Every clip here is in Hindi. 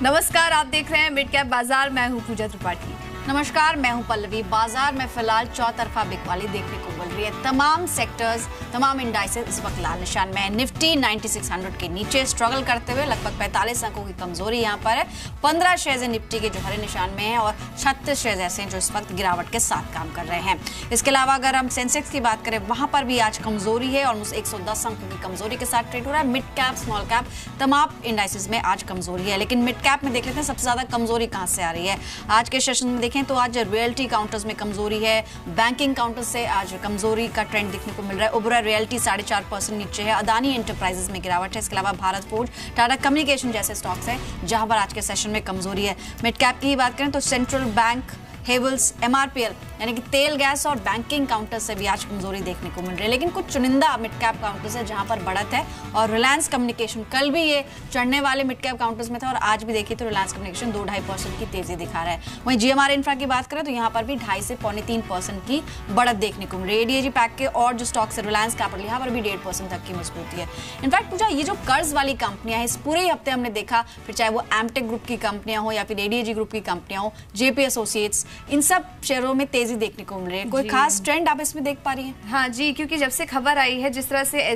नमस्कार, आप देख रहे हैं मिड कैप बाजार। मैं हूं पूजा त्रिपाठी। नमस्कार, मैं हूं पल्लवी। बाजार में फिलहाल चौतरफा बिकवाली देखने को मिल रही है। तमाम सेक्टर्स, तमाम इंडाइसेस इस वक्त लाल निशान में है। निफ्टी 9600 के नीचे स्ट्रगल करते हुए लगभग 45 अंकों की कमजोरी यहां पर है। 15 शेयर्स निफ्टी के जो हरे निशान में है और 36 शेयर्स ऐसे हैं जो इस वक्त गिरावट के साथ काम कर रहे हैं। इसके अलावा अगर हम सेंसेक्स की बात करें, वहां पर भी आज कमजोरी है। ऑलमोस्ट 110 अंकों की कमजोरी के साथ ट्रेड हो रहा है। मिड कैप, स्मॉल कैप तमाम इंडाइसेस में आज कमजोरी है। लेकिन मिड कैप में देख लेते हैं सबसे ज्यादा कमजोरी कहां से आ रही है। आज के सेशन में देखें तो आज रियल्टी काउंटर्स में कमजोरी है। बैंकिंग काउंटर्स से आज कमजोरी का ट्रेंड देखने को मिल रहा है। ओबेरॉय रियल्टी 4.5% नीचे है। अदानी एंटरप्राइजेस में गिरावट है। इसके अलावा भारत फोर्ज, टाटा कम्युनिकेशन जैसे स्टॉक्स हैं जहां पर आज के सेशन में कमजोरी है। मिड कैप की बात करें तो सेंट्रल बैंक, हेवल्स, एमआरपीएल यानी कि तेल, गैस और बैंकिंग काउंटर से भी आज कमजोरी देखने को मिल रही है। लेकिन कुछ चुनिंदा मिड कैप काउंटर्स है जहां पर बढ़त है। और रिलायंस कम्युनिकेशन कल भी ये चढ़ने वाले मिड कैप काउंटर्स में था और आज भी देखिए तो रिलायंस कम्युनिकेशन 2-2.5% की तेजी दिखा रहा है। वहीं जीएमआर इंफ्रा की बात करें तो यहाँ पर भी 2.5 से 3.25% की बढ़त देखने को मिल रही है। एडीएजी पैक के और जो स्टॉक्स है, रिलायंस कैपिटल, यहाँ पर भी 1.5% तक की मजबूती है। इनफैक्ट पूजा, ये जो कर्ज वाली कंपनियां हैं इस पूरे हफ्ते हमने देखा, फिर चाहे वो एमटेक ग्रुप की कंपनियां हो या फिर एडीएजी ग्रुप की कंपनियां हो, जेपी एसोसिएट्स, इन सब शेयरों में तेजी देखने को मिल रही है। कोई खास ट्रेंड आप इसमें देख पा रही हैं? हाँ जी, क्योंकि जब से खबर आई है जिस तरह से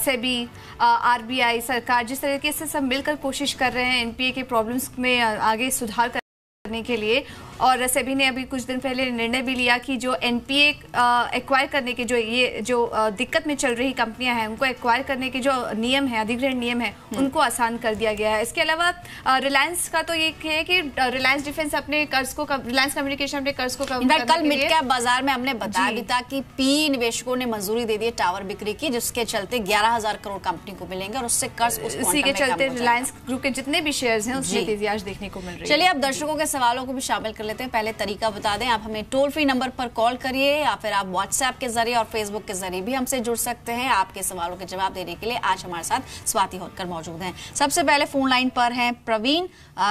सेबी, आरबीआई, सरकार जिस तरीके से सब मिलकर कोशिश कर रहे हैं एनपीए के प्रॉब्लम्स में आगे सुधार करने के लिए, और सेबी ने अभी कुछ दिन पहले निर्णय भी लिया कि जो एनपीए एक्वायर करने के जो दिक्कत में चल रही कंपनियां हैं उनको एक्वायर करने के जो नियम है, अधिग्रहण नियम है, उनको आसान कर दिया गया है। इसके अलावा रिलायंस का तो ये है कि रिलायंस डिफेंस अपने कर्ज को, रिलायंस कम्युनिकेशन अपने कर्ज को कम करने कल मिड कैप बाजार में हमने बताया भी था कि पी निवेशकों ने मंजूरी दे दी टावर बिक्री की, जिसके चलते 11,000 करोड़ कंपनी को मिलेंगे और उससे कर्ज इसी के चलते रिलायंस ग्रुप के जितने भी शेयर्स हैं उसमें तेजी आज देखने को मिल रही है। चलिए अब दर्शकों के सवालों को भी शामिल कर लेते हैं। पहले तरीका बता दें, आप हमें टोल फ्री नंबर पर कॉल करिए या फिर आप व्हाट्सएप के जरिए और फेसबुक के जरिए भी हमसे जुड़ सकते हैं। आपके सवालों के जवाब देने के लिए आज हमारे साथ स्वाति होटकर मौजूद हैं। सबसे पहले फोन लाइन पर हैं प्रवीण,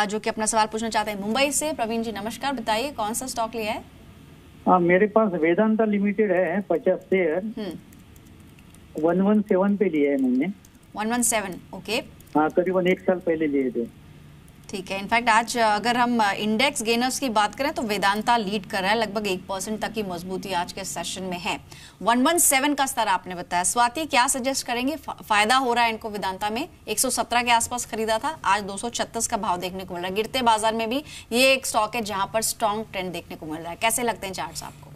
जो कि अपना सवाल पूछना चाहते हैं मुंबई से। प्रवीण जी नमस्कार, बताइए कौन सा स्टॉक लिया है? मेरे पास वेदांता लिमिटेड है 50 शेयर, 117 पे लिए है मैंने। 117, ओके। हाँ, करीबन 1 साल पहले लिए थे। ठीक है। इनफैक्ट आज अगर हम इंडेक्स गेनर्स की बात करें तो वेदांता लीड कर रहा है, लगभग 1% तक की मजबूती आज के सेशन में है। 117 का स्तर आपने बताया। स्वाति, क्या सजेस्ट करेंगे? फायदा हो रहा है इनको वेदांता में? 117 के आसपास खरीदा था, आज 236 का भाव देखने को मिल रहा है। गिरते बाजार में भी ये एक स्टॉक है जहां पर स्ट्रॉन्ग ट्रेंड देखने को मिल रहा है। कैसे लगते हैं चार्ट्स आपको?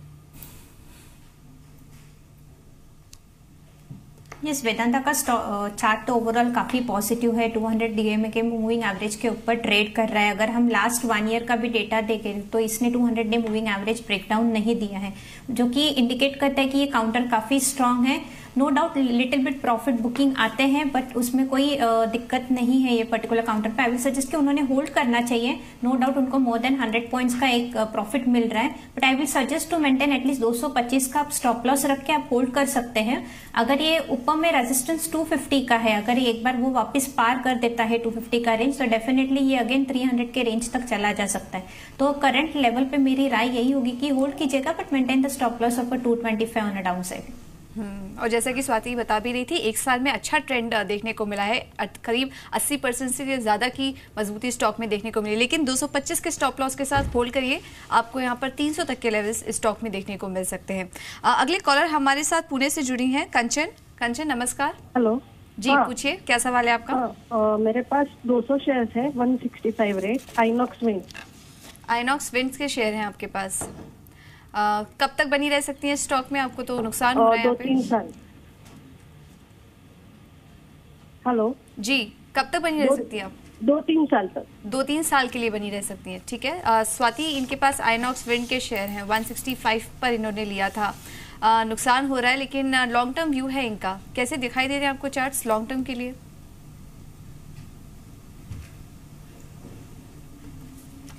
यस, वेदांता का चार्ट तो ओवरऑल काफी पॉजिटिव है। 200 डीएमए के मूविंग एवरेज के ऊपर ट्रेड कर रहा है। अगर हम लास्ट 1 ईयर का भी डेटा देखें तो इसने 200 डे मूविंग एवरेज ब्रेकडाउन नहीं दिया है, जो कि इंडिकेट करता है कि ये काउंटर काफी स्ट्रांग है। No doubt little bit profit booking आते हैं, बट उसमें कोई दिक्कत नहीं है ये पर्टिकुलर काउंटर पे। आई विल सजेस्ट कि उन्होंने होल्ड करना चाहिए। नो डाउट उनको मोर देन 100 पॉइंट्स का एक प्रॉफिट मिल रहा है, but I will suggest to maintain at least 225 का आप स्टॉप लॉस रख के आप होल्ड कर सकते हैं। अगर ये ऊपर में रेजिस्टेंस 250 का है, अगर ये एक बार वो वापस पार कर देता है 250 का रेंज, तो डेफिनेटली ये अगेन 300 के रेंज तक चला जा सकता है। तो करंट लेवल पे मेरी राय यही होगी कि होल्ड कीजिएगा, but maintain the stop loss of 225 on a down side. और जैसा कि स्वाति बता भी रही थी, एक साल में अच्छा ट्रेंड देखने को मिला है। करीब 80% से ज्यादा की मजबूती स्टॉक में देखने को मिली। लेकिन 225 के स्टॉप लॉस के साथ होल्ड करिए, आपको यहाँ पर 300 तक के लेवल्स स्टॉक में देखने को मिल सकते हैं। अगले कॉलर हमारे साथ पुणे से जुड़ी हैं कंचन। कंचन नमस्कार। हेलो जी, पूछिए क्या सवाल है आपका? मेरे पास 200 शेयर्स है, 165 rate, INOX winds. INOX winds के शेयर हैं आपके पास। कब तक बनी रह सकती है स्टॉक में? आपको तो नुकसान हो रहा है 2-3 साल। हेलो जी, कब तक बनी रह सकती है आप? 2-3 साल तक। 2-3 साल के लिए बनी रह सकती है, ठीक है। स्वाति, इनके पास आइनॉक्स विंड के शेयर हैं, 165 पर इन्होंने लिया था। नुकसान हो रहा है, लेकिन लॉन्ग टर्म व्यू है इनका। कैसे दिखाई दे रहे हैं आपको चार्ट्स लॉन्ग टर्म के लिए?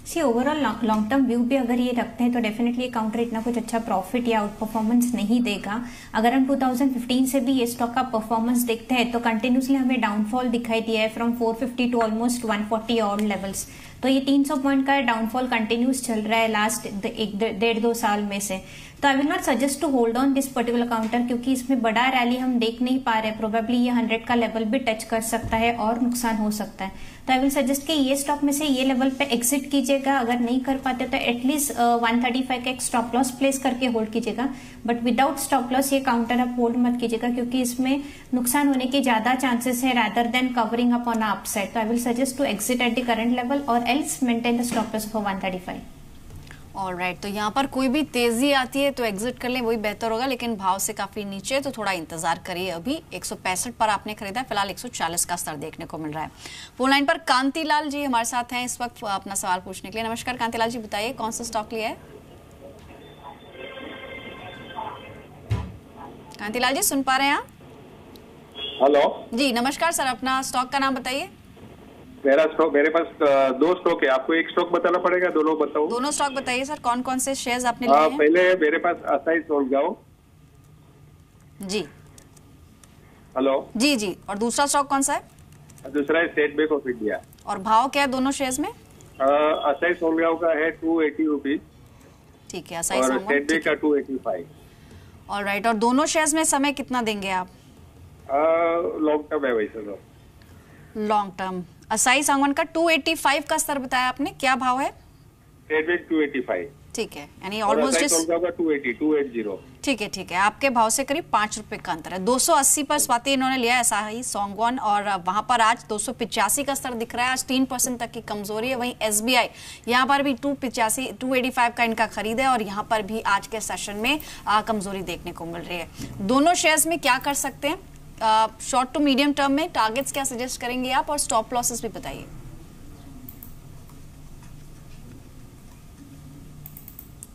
सी ओवरऑल लॉन्ग टर्म व्यू भी अगर ये रखते हैं तो डेफिनेटली काउंटर इतना कुछ अच्छा प्रॉफिट या आउट परफॉर्मेंस नहीं देगा। अगर हम 2015 से भी ये स्टॉक का परफॉर्मेंस देखते हैं तो कंटिन्यूसली हमें डाउनफॉल दिखाई दिया है from 450 to almost 140 all levels. तो ये 300 पॉइंट का डाउनफॉल कंटिन्यूस चल रहा है लास्ट 1-1.5-2 साल में से। तो I will not suggest to hold on this particular counter, क्योंकि इसमें बड़ा रैली हम देख नहीं पा रहे हैं। प्रोबेबली ये 100 का लेवल भी टच कर सकता है और नुकसान हो सकता है। तो आई विल सजेस्ट कि ये स्टॉक में से ये लेवल पे एग्जिट कीजिएगा। अगर नहीं कर पाते तो एटलीस्ट 135 का एक स्टॉप लॉस प्लेस करके होल्ड कीजिएगा, बट विदाउट स्टॉप लॉस ये काउंटर आप होल्ड मत कीजिएगा, क्योंकि इसमें नुकसान होने के ज्यादा चांसेस है rather than covering up on upside. तो I will suggest to exit at the current level और else maintain the stop loss for 135। Alright, तो यहाँ पर कोई भी तेजी आती है तो एग्जिट कर लें, वही बेहतर होगा, लेकिन भाव से काफी नीचे तो थोड़ा इंतजार करिए। अभी 165 पर आपने खरीदा है, फिलहाल 140 का स्तर देखने को मिल रहा है। फोन लाइन पर कांतिलाल जी हमारे साथ हैं इस वक्त अपना सवाल पूछने के लिए। नमस्कार कांतिलाल जी, बताइए कौन सा स्टॉक लिया है? कांतिलाल जी सुन पा रहे हैं आप? हेलो जी नमस्कार सर, अपना स्टॉक का नाम बताइए। मेरे पास 2 स्टॉक है, आपको एक स्टॉक बताना पड़ेगा? दोनों बताऊं? दोनों स्टॉक बताइए सर, कौन कौन से शेयर्स आपने लिए हैं? पहले मेरे पास असाई सोलगांव। जी हेलो जी जी, और दूसरा स्टॉक कौन सा है? दूसरा है स्टेट बैंक ऑफ इंडिया। और भाव क्या है दोनों शेयर्स में? असाई सोलगांव का है 280 रुपीज, ठीक है, असाई और स्टेट बैंक का 285। ऑलराइट, और दोनों शेयर्स में समय कितना देंगे आप? लॉन्ग टर्म है वैसे तो। Long term. असाई सांगवान का 285 का स्तर बताया आपने, क्या भाव है? स्टेट बैंक 285, ठीक है, यानी और ऑलमोस्ट असाई सोलगांव का 280। ठीक है ठीक है, आपके भाव से करीब 5 रुपए का अंतर है। 280 पर स्वाति इन्होंने लिया ऐसा ही सोंगवान, और वहां पर आज 285 का स्तर दिख रहा है। आज 3% तक की कमजोरी है। वहीं एसबीआई यहाँ पर भी 285 का इनका खरीद है, और यहाँ पर भी आज के सेशन में कमजोरी देखने को मिल रही है। दोनों शेयर्स में क्या कर सकते हैं शॉर्ट टू मीडियम टर्म में, टारगेट्स क्या सजेस्ट करेंगे आप, और स्टॉप लॉसेस भी बताइए।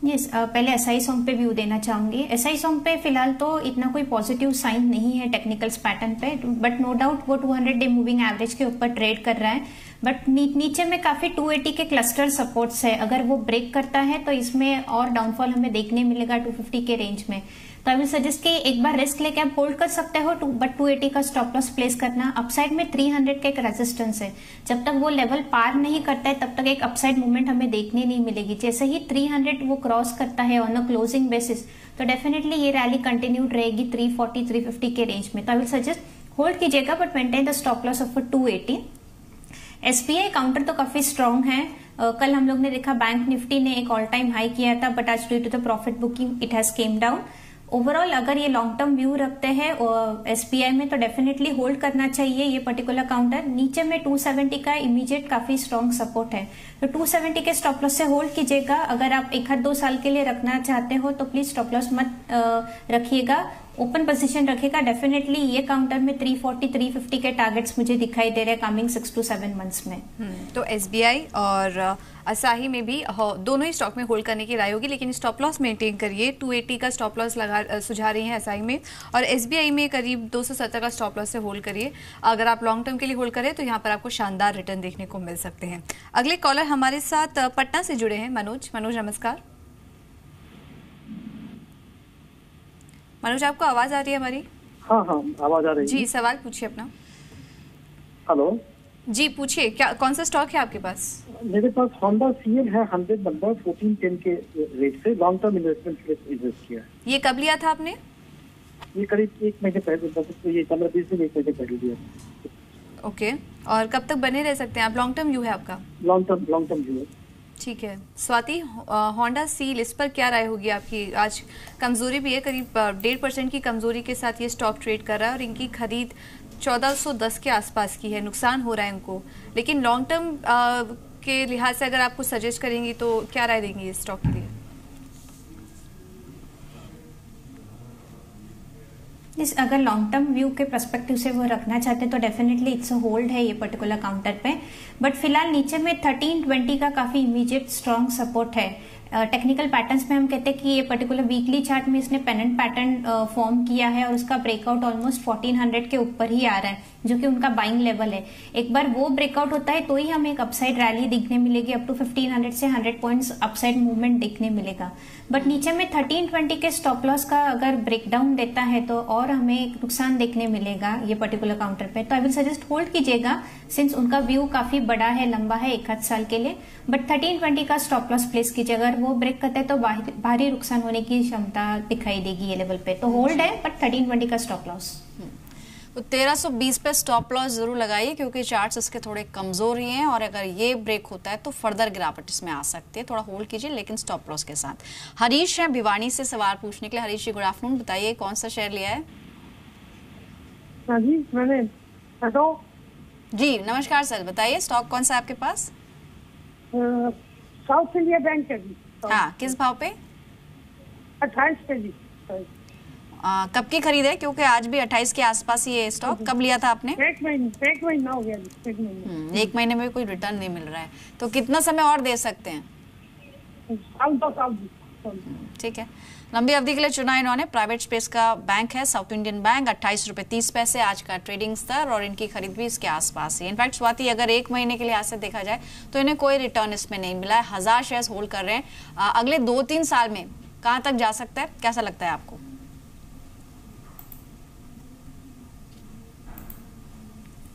यस, पहले एसआई सॉन्ग पे व्यू देना चाहूंगी। एसआई सॉन्ग पे फिलहाल तो इतना कोई पॉजिटिव साइन नहीं है टेक्निकल्स पैटर्न पे, बट नो डाउट वो 200 डे मूविंग एवरेज के ऊपर ट्रेड कर रहा है, बट नीचे में काफी 280 के क्लस्टर सपोर्ट्स है। अगर वो ब्रेक करता है तो इसमें और डाउनफॉल हमें देखने मिलेगा 250 के रेंज में। तो आई विल सजेस्ट कि एक बार रिस्क लेके आप होल्ड कर सकते हो, बट 280 का स्टॉप लॉस प्लेस करना। अपसाइड में 300 का एक रेजिस्टेंस है, जब तक वो लेवल पार नहीं करता है तब तक एक अपसाइड मूवमेंट हमें देखने नहीं मिलेगी। जैसे ही 300 वो क्रॉस करता है ऑन अ क्लोजिंग बेसिस, तो डेफिनेटली ये रैली कंटिन्यूड रहेगी 340 350 के रेंज में। तो आई विल सजेस्ट होल्ड कीजिएगा, but maintain the stop loss of 280। SBI counter तो काफी स्ट्रांग है। कल हम लोग ने देखा बैंक निफ्टी ने एक ऑल टाइम हाई किया था, बट आज due to the profit booking it has came down. Overall अगर ये लॉन्ग टर्म व्यू रखते हैं एसबीआई में तो डेफिनेटली होल्ड करना चाहिए ये पर्टिकुलर काउंटर। नीचे में 270 का इमीडिएट काफी स्ट्रॉन्ग सपोर्ट है, तो 270 के स्टॉप लॉस से होल्ड कीजिएगा। अगर आप 1-2 साल के लिए रखना चाहते हो तो प्लीज स्टॉप लॉस मत रखिएगा, ओपन पोजीशन रखिएगा। डेफिनेटली ये काउंटर में 340 350 के टारगेट्स मुझे दिखाई दे रहे हैं कमिंग 6 to 7 मंथ्स में। तो एसबीआई और असाही में भी दोनों ही स्टॉक में होल्ड करने की राय होगी, लेकिन स्टॉप लॉस मेंटेन करिए। 280 का स्टॉप लॉस सुझा रही हैं असाही में, और एसबीआई में करीब 270 का स्टॉप लॉस से होल्ड करिए। अगर आप लॉन्ग टर्म के लिए होल्ड करें तो यहाँ पर आपको शानदार रिटर्न देखने को मिल सकते हैं। अगले कॉलर हमारे साथ पटना से जुड़े हैं मनोज। मनोज नमस्कार। मनोज आपको आवाज आ रही है हमारी? हाँ हाँ आवाज आ रही है जी, सवाल पूछिए अपना। हेलो जी पूछिए, क्या कौन सा स्टॉक है आपके पास? मेरे पास होंडा सीएल है 100 नंबर 1410 के रेट से लॉन्ग टर्म इन्वेस्टमेंट के लिए इन्वेस्ट किया है। ये कब लिया था आपने? ये करीब 1 महीने पहले, ये 15-20 दिन 1 महीने पहले लिया। ओके, और कब तक बने रह सकते हैं आप? लॉन्ग टर्म व्यू है आपका? लॉन्ग टर्म व्यू है। ठीक है। स्वाति, होंडा सील इस पर क्या राय होगी आपकी? आज कमजोरी भी है, करीब 1.5% की कमजोरी के साथ ये स्टॉक ट्रेड कर रहा है, और इनकी खरीद 1410 के आसपास की है। नुकसान हो रहा है इनको, लेकिन लॉन्ग टर्म के लिहाज से अगर आपको सजेस्ट करेंगी तो क्या राय देंगी इस स्टॉक के लिए? अगर लॉन्ग टर्म व्यू के पर्सपेक्टिव से वो रखना चाहते हैं तो डेफिनेटली इट्स अ होल्ड है ये पर्टिकुलर काउंटर पे, बट फिलहाल नीचे में 1320 का काफी इमीडिएट स्ट्रॉन्ग सपोर्ट है। टेक्निकल पैटर्न्स में हम कहते हैं कि ये पर्टिकुलर वीकली चार्ट में इसने पेनेंट पैटर्न फॉर्म किया है, और उसका ब्रेकआउट ऑलमोस्ट 1400 के ऊपर ही आ रहा है। जो कि उनका बाइंग लेवल है। एक बार वो ब्रेकआउट होता है तो ही हमें एक अपसाइड रैली देखने मिलेगी, अप टू 1500 से 100 पॉइंट्स अपसाइड मूवमेंट देखने मिलेगा। बट नीचे में 1320 के स्टॉप लॉस का अगर ब्रेकडाउन देता है तो और हमें नुकसान देखने मिलेगा ये पर्टिकुलर काउंटर पे। तो आई विल सजेस्ट होल्ड कीजिएगा, सिंस उनका व्यू काफी बड़ा है, लंबा है, 1 आध साल के लिए। बट 1320 का स्टॉप लॉस प्लेस कीजिए, अगर वो ब्रेक करता है तो भारी नुकसान होने की क्षमता दिखाई देगी ये लेवल पे। तो होल्ड है बट 1320 का स्टॉप लॉस। तो 1320 पे स्टॉप लॉस जरूर लगाइए, क्योंकि चार्ट्स इसके थोड़े कमजोर ही हैं और अगर ये ब्रेक होता है तो फर्दर गिरावट इसमें आ सकती है। थोड़ा होल्ड कीजिए लेकिन स्टॉप लॉस के साथ। हरीश है भिवानी से सवाल पूछने के लिए। हरीश जी गुड आफ्टरनून, बताइए कौन सा शेयर लिया है? हाँ जी, मैंने हेलो जी नमस्कार सर, बताइए स्टॉक कौन सा है आपके पास? साउथ इंडिया बैंक है जी। हाँ, किस भाव पे? 28 पे जी। कब की खरीद है, क्योंकि आज भी 28 के आसपास ही है स्टॉक। कब लिया था आपने? एक महीना हो गया जी। एक महीने में कोई रिटर्न नहीं मिल रहा है, तो कितना समय और दे सकते हैं? साल 2 साल जी। ठीक है, लंबी अवधि के लिए चुना इन्होंने। प्राइवेट स्पेस का बैंक है साउथ इंडियन बैंक, 28.30 रुपए आज का ट्रेडिंग स्तर, और इनकी खरीद भी इसके आसपास है। इनफैक्ट स्वाति, अगर 1 महीने के लिए आज से देखा जाए तो इन्हें कोई रिटर्न इसमें नहीं मिला है। 1000 शेयर्स होल्ड कर रहे हैं। अगले 2-3 साल में कहां तक जा सकता है, कैसा लगता है आपको?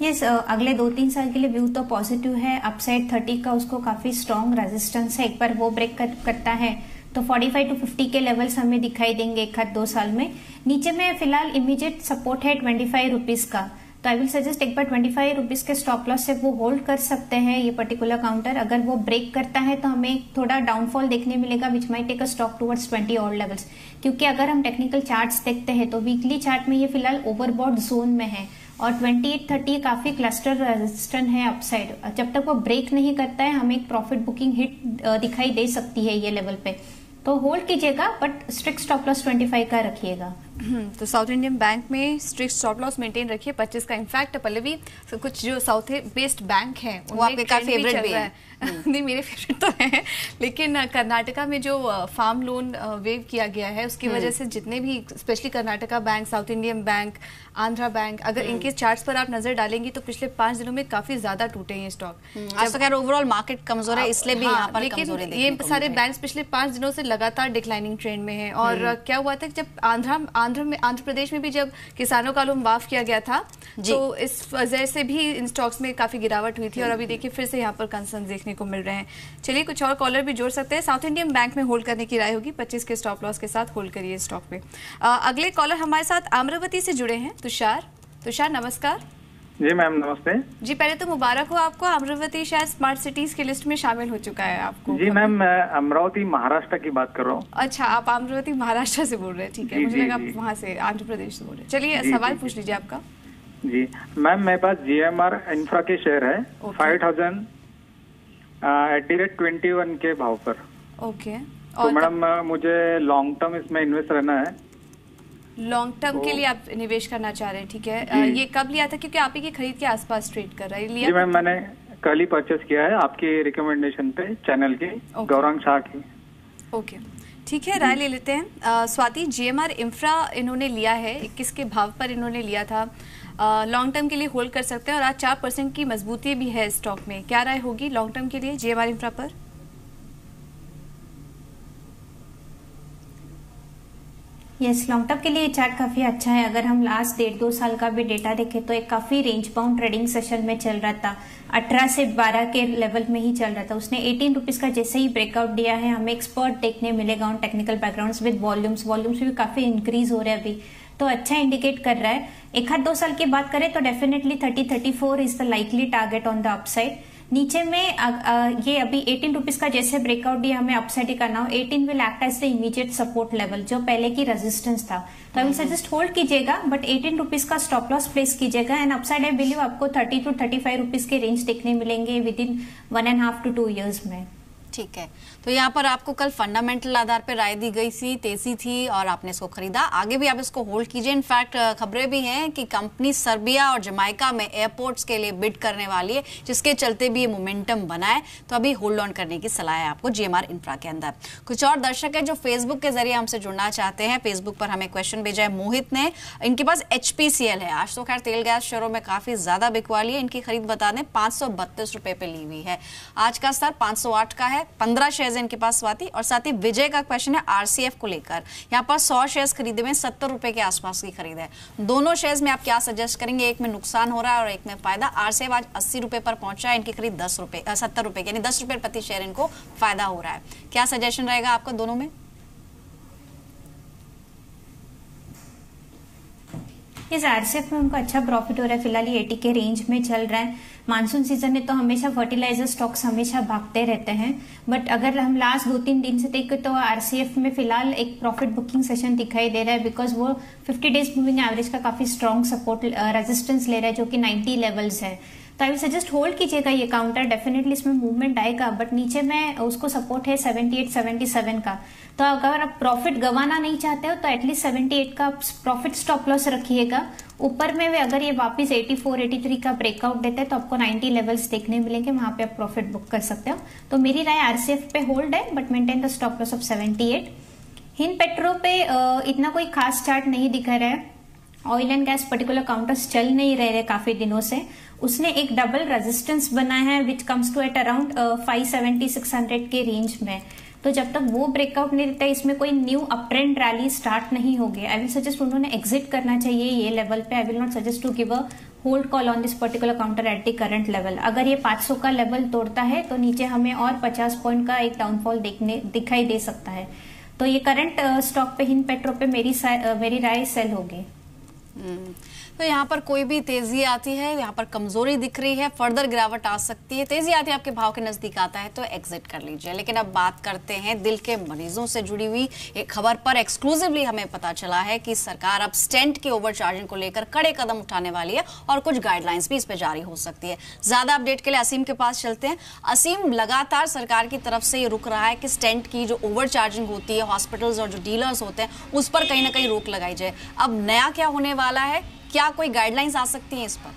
यस, अगले 2-3 साल के लिए व्यू तो पॉजिटिव है। अपसाइड 30 का उसको काफी स्ट्रॉन्ग रेजिस्टेंस है, एक बार वो ब्रेक करता है तो 45 to 50 के लेवल्स हमें दिखाई देंगे 1-2 साल में। नीचे में फिलहाल इमीडिएट सपोर्ट है 25 रुपीज का, तो आई विल सजेस्ट एक बार 25 रुपीज के स्टॉप लॉस से वो होल्ड कर सकते हैं ये पर्टिकुलर काउंटर। अगर वो ब्रेक करता है तो हमें थोड़ा डाउनफॉल देखने मिलेगा, which might take a stock towards 20 और लेवल्स। क्योंकि अगर हम टेक्निकल चार्ट्स देखते हैं तो वीकली चार्ट में ये फिलहाल ओवरबॉट जोन में है और 2830 काफी क्लस्टर रेजिस्टेंट है अपसाइड। जब तक वो ब्रेक नहीं करता है हमें एक प्रॉफिट बुकिंग हिट दिखाई दे सकती है ये लेवल पे, तो होल्ड कीजिएगा बट स्ट्रिक्ट स्टॉप लॉस 25 का रखिएगा। तो साउथ इंडियन बैंक में स्ट्रिक्ट स्टॉप लॉस मेंटेन रखिए 25 का। इनफैक्ट पल्लवी, कुछ जो साउथ बेस्ड बैंक हैं वो आपके का फेवरेट भी है। नहीं, मेरे फेवरेट तो है, लेकिन कर्नाटका में जो फार्म लोन वेव किया गया है उसकी वजह से जितने भी, specially Karnataka bank, south Indian bank, Andhra bank, अगर इनके चार्ट्स पर आप नजर डालेंगी तो पिछले 5 दिनों में काफी ज्यादा टूटे हैं स्टॉक। आज तो खैर ओवरऑल मार्केट कमजोर है, इसलिए भी यहाँ पर कमजोरी देखने ये को मिल सारे रही है। बैंक पिछले 5 दिनों से लगातार डिक्लाइनिंग ट्रेंड में है। और क्या हुआ था, जब आंध्र प्रदेश में भी जब किसानों का लोन माफ किया गया था तो इस वजह से भी इन स्टॉक्स में काफी गिरावट हुई थी, और अभी देखिए फिर से यहाँ पर कंसर्न देखने को मिल रहे हैं। चलिए कुछ और कॉलर भी जोड़ सकते हैं। साउथ इंडियन बैंक में होल्ड करने की राय होगी, 25 के स्टॉप लॉस के साथ होल्ड करिए स्टॉक पे। अगले कॉलर हमारे साथ अमरावती से जुड़े हैं, तुषार नमस्कार। जी मैम नमस्ते। जी पहले तो मुबारक हो आपको, अमरावती शायद स्मार्ट सिटीज की लिस्ट में शामिल हो चुका है आपको। जी मैम, मैं अमरावती महाराष्ट्र की बात कर रहा हूँ। अच्छा, आप अमरावती महाराष्ट्र से बोल रहे हैं, ठीक है, मुझे लगा आप वहाँ से आंध्र प्रदेश से बोल रहे हैं। चलिए सवाल पूछ लीजिए आपका। जी मैम, मेरे पास GMR इंफ्रा के शेयर है 5000 के भाव पर। ओके, तो मैडम मुझे लॉन्ग टर्म इसमें इन्वेस्ट रहना है। लॉन्ग टर्म के लिए आप निवेश करना चाह रहे हैं, ठीक है। ये कब लिया था, क्योंकि आप ही की खरीद के आसपास ट्रेड कर रहा है? जी मैम, मैंने कल ही परचेस किया है आपकी रिकमेंडेशन पे, चैनल की, गौरांग शाह की। ओके, ठीक है, राय ले लेते हैं। स्वाति, GMR इंफ्रा इन्होंने लिया है 21 के भाव पर इन्होंने लिया था, लॉन्ग टर्म के लिए होल्ड कर सकते हैं और आज 4% की मजबूती भी है स्टॉक में। क्या राय होगी लॉन्ग टर्म के लिए GMR इंफ्रा पर? यस, लॉन्ग टर्म के लिए चार्ट काफी अच्छा है। अगर हम लास्ट 1.5-2 साल का भी डेटा देखें तो एक काफी रेंज बाउंड ट्रेडिंग सेशन में चल रहा था, 18 से 12 के लेवल में ही चल रहा था। उसने 18 रुपीज का जैसे ही ब्रेकआउट दिया है हमें एक्सपर्ट देखने मिलेगा on technical backgrounds with volumes भी काफी इंक्रीज हो रहे हैं अभी, तो अच्छा इंडिकेट कर रहा है। 1-2 साल की बात करें तो definitely 30-34 is the likely target on the upside. नीचे में ये अभी 18 रुपीज का जैसे ब्रेकआउट दिया हमें अपसाइड ही करना हो, 18 will act as the immediate support level जो पहले की रेजिस्टेंस था, तो आई विल सजेस्ट होल्ड कीजिएगा बट 18 रुपीज का स्टॉप लॉस प्लेस कीजिएगा। एंड अपसाइड आई बिलीव आपको 30 to 35 रुपीज के रेंज देखने मिलेंगे विद इन 1.5 to 2 years में। ठीक है, तो यहाँ पर आपको कल फंडामेंटल आधार पर राय दी गई थी, तेजी थी और आपने इसको खरीदा। आगे भी आप इसको होल्ड कीजिए। इनफैक्ट खबरें भी हैं कि कंपनी सर्बिया और जमाइका में एयरपोर्ट्स के लिए बिड करने वाली है, जिसके चलते भी ये मोमेंटम बना है। तो अभी होल्ड ऑन करने की सलाह है आपको जीएमआर इंफ्रा के अंदर। कुछ और दर्शक है जो फेसबुक के जरिए हमसे जुड़ना चाहते हैं। फेसबुक पर हमें क्वेश्चन भेजा है मोहित ने। इनके पास HPCL है। आज तो खैर तेल गैस शेयरों में काफी ज्यादा बिकवाली है। इनकी खरीद बता दें 532 रुपए पे ली हुई है। आज का स्तर 508 का है। 15 शेयर्स इनके पास स्वाति। और साथ ही विजय का क्वेश्चन है RCF को लेकर। यहाँ पर 100 शेयर्स खरीदे में 70 रुपए के आसपास की खरीद है। दोनों शेयर्स में आप क्या सजेस्ट करेंगे? एक में नुकसान हो रहा है और एक में फायदा। RCF आज 80 रुपए पर पहुंचा है। इनकी खरीद 70 रुपए यानी 10 रुपए प्रति शेयर इनको फायदा हो रहा है। क्या सजेशन रहेगा आपका दोनों में? इस RCF में उनका अच्छा प्रॉफिट हो रहा है। फिलहाल ये 80 के रेंज में चल रहा है। मानसून सीजन में तो हमेशा फर्टिलाइजर स्टॉक्स हमेशा भागते रहते हैं, बट अगर हम लास्ट 2-3 दिन से देखें तो RCF में फिलहाल एक प्रॉफिट बुकिंग सेशन दिखाई दे रहा है, बिकॉज वो 50 डेज मूविंग एवरेज का काफी स्ट्रॉन्ग सपोर्ट रेजिस्टेंस ले रहा है जो कि 90 लेवल्स है। तो आई विल सजेस्ट होल्ड कीजिएगा ये काउंटर। डेफिनेटली इसमें मूवमेंट आएगा, बट नीचे में उसको सपोर्ट है 78-77 का। तो अगर आप प्रॉफिट गंवाना नहीं चाहते हो तो एटलीस्ट 78 का प्रॉफिट स्टॉप लॉस रखिएगा। ऊपर में वे अगर ये वापस 84-83 का ब्रेकआउट देते हैं तो आपको 90 लेवल्स देखने मिलेंगे, वहां पे आप प्रॉफिट बुक कर सकते हो। तो मेरी राय RCF पे होल्ड है, but maintain the stop loss of 78। Hind petro पे इतना कोई खास चार्ट नहीं दिखा रहा है। Oil and gas particular counters चल नहीं रहे काफी दिनों से। उसने एक डबल रेजिस्टेंस बनाया है which comes to at around 570-600 के रेंज में। तो जब तक वो ब्रेकआउट नहीं देता, इसमें कोई new up trend rally start नहीं होगी। आई विल सजेस्ट उन्होंने एग्जिट करना चाहिए ये लेवल पे। I will not suggest to give a hold call on this particular counter at the current level. अगर ये 500 का लेवल तोड़ता है तो नीचे हमें और 50 पॉइंट का एक डाउनफॉल दिखाई दे सकता है। तो ये करंट स्टॉक पे हिंद पेट्रो पे मेरी राय सेल होगी। तो यहाँ पर कोई भी तेजी आती है, यहाँ पर कमजोरी दिख रही है, फर्दर गिरावट आ सकती है, तेजी आती है आपके भाव के नजदीक आता है तो एग्जिट कर लीजिए। लेकिन अब बात करते हैं दिल के मरीजों से जुड़ी हुई एक खबर पर। एक्सक्लूसिवली हमें पता चला है कि सरकार अब स्टेंट की ओवरचार्जिंग को लेकर कड़े कदम उठाने वाली है और कुछ गाइडलाइंस भी इस पर जारी हो सकती है। ज्यादा अपडेट के लिए असीम के पास चलते हैं। असीम, लगातार सरकार की तरफ से ये रुक रहा है कि स्टेंट की जो ओवरचार्जिंग होती है हॉस्पिटल्स और जो डीलर्स होते हैं उस पर कहीं ना कहीं रोक लगाई जाए। अब नया क्या होने वाला है? क्या कोई गाइडलाइंस आ सकती हैं इस पर?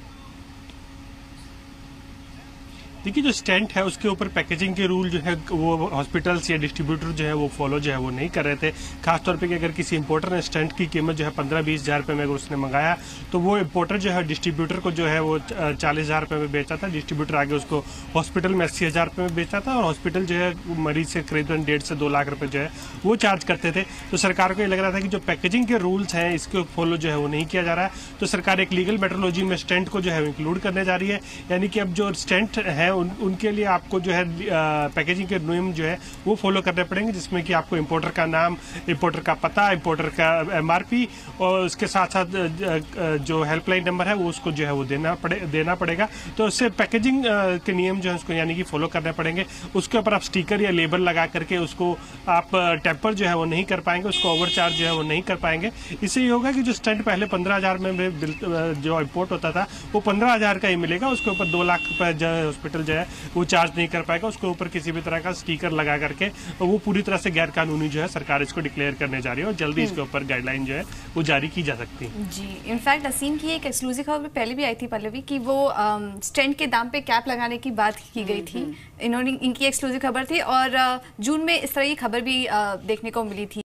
देखिए, जो स्टेंट है उसके ऊपर पैकेजिंग के रूल जो है वो हॉस्पिटल्स या डिस्ट्रीब्यूटर जो है वो फॉलो जो है वो नहीं कर रहे थे। खासतौर पे कि अगर किसी इंपोर्टर ने स्टेंट की कीमत जो है 15-20 हज़ार रुपये में अगर उसने मंगाया तो वो इंपोर्टर जो है डिस्ट्रीब्यूटर को जो है वो 40 हज़ार रुपये में बेचा था। डिस्ट्रीब्यूटर आगे उसको हॉस्पिटल में 80 हज़ार रुपये में बेचा था और हॉस्पिटल जो है मरीज से करीबन 1.5 से 2 लाख रुपये जो है वो चार्ज करते थे। तो सरकार को ये लग रहा था कि जो पैकेजिंग के रूल्स हैं इसको फॉलो जो है वो नहीं किया जा रहा है। तो सरकार एक लीगल मेट्रोलॉजी में स्टेंट को जो है इंक्लूड करने जा रही है। यानी कि अब जो स्टेंट है उनके लिए आपको जो है पैकेजिंग के नियम जो है वो फॉलो करने पड़ेंगे, जिसमें कि आपको इंपोर्टर का नाम, इंपोर्टर का पता, इंपोर्टर का MRP और उसके साथ साथ जो हेल्पलाइन नंबर है वो उसको जो है वो देना पड़ेगा। तो उससे पैकेजिंग के नियम जो है उसको यानी कि फॉलो करने पड़ेंगे। उसके ऊपर आप स्टिकर या लेबल लगा करके उसको आप टेम्पर जो है वो नहीं कर पाएंगे, उसको ओवरचार्ज जो है वो नहीं कर पाएंगे। इससे ये होगा कि जो स्टेंट पहले 15,000 में जो इंपोर्ट होता था वो 15,000 का ही मिलेगा। उसके ऊपर 2 लाख रुपए जो है हॉस्पिटल जो है वो चार्ज नहीं कर पाएगा। उसके ऊपर किसी भी तरह का स्टिकर लगा करके वो पूरी तरह से गैर कानूनी जो है सरकार इसको डिक्लेयर करने जा रही है और जल्दी इसके ऊपर गाइडलाइन जो है वो जारी की जा सकती है। जी, इनफैक्ट असीम की एक एक्सक्लूसिव खबर पहले भी आई थी पल्लवी कि वो स्टेंट के दाम पे कैप लगाने की बात की गई थी। इनकी एक्सक्लूसिव खबर थी और जून में इस तरह की खबर भी देखने को मिली थी।